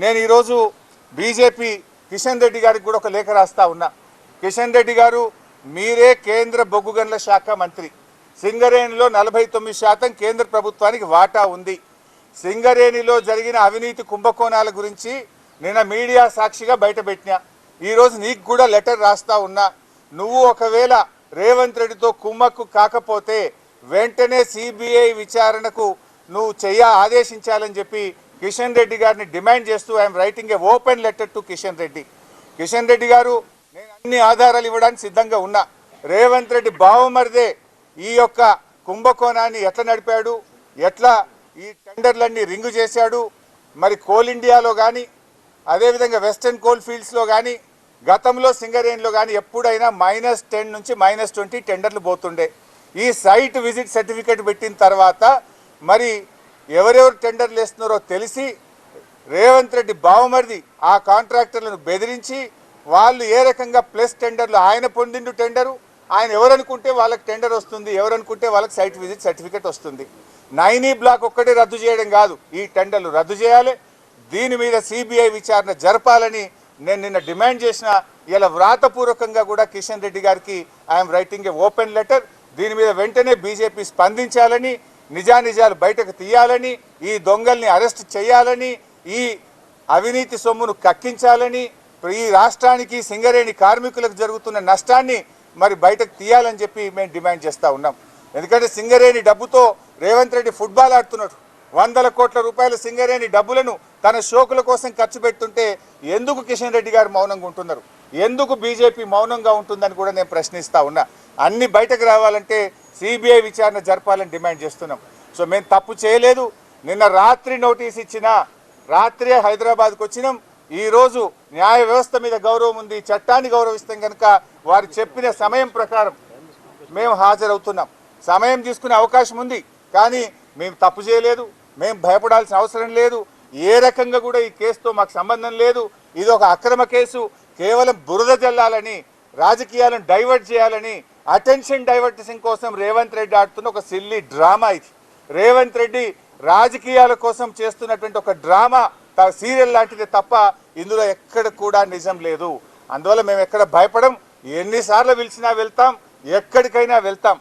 నేను ఈరోజు బీజేపీ కిషన్ రెడ్డి గారికి కూడా ఒక లేఖ రాస్తా ఉన్నా. కిషన్ రెడ్డి గారు, మీరే కేంద్ర బొగ్గు గనుల శాఖ మంత్రి. సింగరేణిలో 49% కేంద్ర ప్రభుత్వానికి వాటా ఉంది. సింగరేణిలో జరిగిన అవినీతి కుంభకోణాల గురించి నిన్న మీడియా సాక్షిగా బయటపెట్టినా. ఈరోజు నీకు కూడా లెటర్ రాస్తా ఉన్నా. నువ్వు ఒకవేళ రేవంత్ రెడ్డితో కుమ్మక్కు కాకపోతే వెంటనే సిబిఐ విచారణకు నువ్వు ఆదేశించాలని చెప్పి కిషన్ రెడ్డి గారిని డిమాండ్ చేస్తూ I'm writing A open letter to Kishan Reddy. Kishan Reddy గారు, నేను అన్ని ఆధారాలు ఇవ్వడానికి సిద్ధంగా ఉన్నా. రేవంత్ రెడ్డి బావమరిదే ఈ యొక్క కుంభకోణాన్ని ఎట్లా నడిపాడు, ఎట్లా ఈ టెండర్లన్నీ రింగు చేశాడు, మరి కోల్ ఇండియాలో కానీ అదేవిధంగా వెస్టర్న్ కోల్ ఫీల్డ్స్లో కానీ గతంలో సింగరేణిలో కానీ ఎప్పుడైనా -10 నుంచి -20 టెండర్లు పోతుండే. ఈ సైట్ విజిట్ సర్టిఫికేట్ పెట్టిన తర్వాత మరి ఎవరెవరు టెండర్లు వేస్తున్నారో తెలిసి రేవంత్ రెడ్డి బావమరిది ఆ కాంట్రాక్టర్లను బెదిరించి వాళ్ళు ఏ రకంగా ప్లస్ టెండర్లు ఆయన పొందిండు టెండరు, ఆయన ఎవరనుకుంటే వాళ్ళకి టెండర్ వస్తుంది, ఎవరనుకుంటే వాళ్ళకి సైట్ విజిట్ సర్టిఫికేట్ వస్తుంది. 9E బ్లాక్ ఒక్కటే రద్దు చేయడం కాదు, ఈ టెండర్లు రద్దు చేయాలి. దీని మీద సిబిఐ విచారణ జరపాలని నేను నిన్న డిమాండ్ చేసిన. ఇలా వ్రాతపూర్వకంగా కూడా కిషన్ రెడ్డి గారికి I'm writing A open letter. దీని మీద వెంటనే బీజేపీ స్పందించాలని, నిజానిజాలు బయటకు తీయాలని, ఈ దొంగల్ని అరెస్ట్ చేయాలని, ఈ అవినీతి సొమ్మును కక్కించాలని, ఈ రాష్ట్రానికి సింగరేణి కార్మికులకు జరుగుతున్న నష్టాన్ని మరి బయటకు తీయాలని చెప్పి మేము డిమాండ్ చేస్తూ ఉన్నాం. ఎందుకంటే సింగరేణి డబ్బుతో రేవంత్ రెడ్డి ఫుట్బాల్ ఆడుతున్నాడు. 100 కోట్ల రూపాయల సింగరేణి డబ్బులను తన షోకుల కోసం ఖర్చు పెట్టుంటే ఎందుకు కిషన్ రెడ్డి గారు మౌనంగా ఉంటున్నారు, ఎందుకు బీజేపీ మౌనంగా ఉంటుందని కూడా నేను ప్రశ్నిస్తూ ఉన్నా. అన్ని బయటకు రావాలంటే సిబిఐ విచారణ జరపాలని డిమాండ్ చేస్తున్నాం. సో మేము తప్పు చేయలేదు. నిన్న రాత్రి నోటీస్ ఇచ్చినా, రాత్రే హైదరాబాద్కు వచ్చినాం. ఈరోజు న్యాయ వ్యవస్థ మీద గౌరవం ఉంది, చట్టాన్ని గౌరవిస్తాం కనుక వారు చెప్పిన సమయం ప్రకారం మేము హాజరవుతున్నాం. సమయం తీసుకునే అవకాశం ఉంది, కానీ మేము తప్పు చేయలేదు, మేము భయపడాల్సిన అవసరం లేదు. ఏ రకంగా కూడా ఈ కేసుతో మాకు సంబంధం లేదు. ఇది ఒక అక్రమ కేసు. కేవలం బురద జల్లాలని, రాజకీయాలను డైవర్ట్ చేయాలని, అటెన్షన్ డైవర్టింగ్ కోసం రేవంత్ రెడ్డి ఆడుతున్న ఒక సిల్లీ డ్రామా ఇది. రేవంత్ రెడ్డి రాజకీయాల కోసం చేస్తున్నటువంటి ఒక డ్రామా, సీరియల్ లాంటిదే తప్ప ఇందులో ఎక్కడ కూడా నిజం లేదు. అందువల్ల మేము ఎక్కడ భయపడం. ఎన్నిసార్లు పిలిచినా వెళ్తాం, ఎక్కడికైనా వెళ్తాం.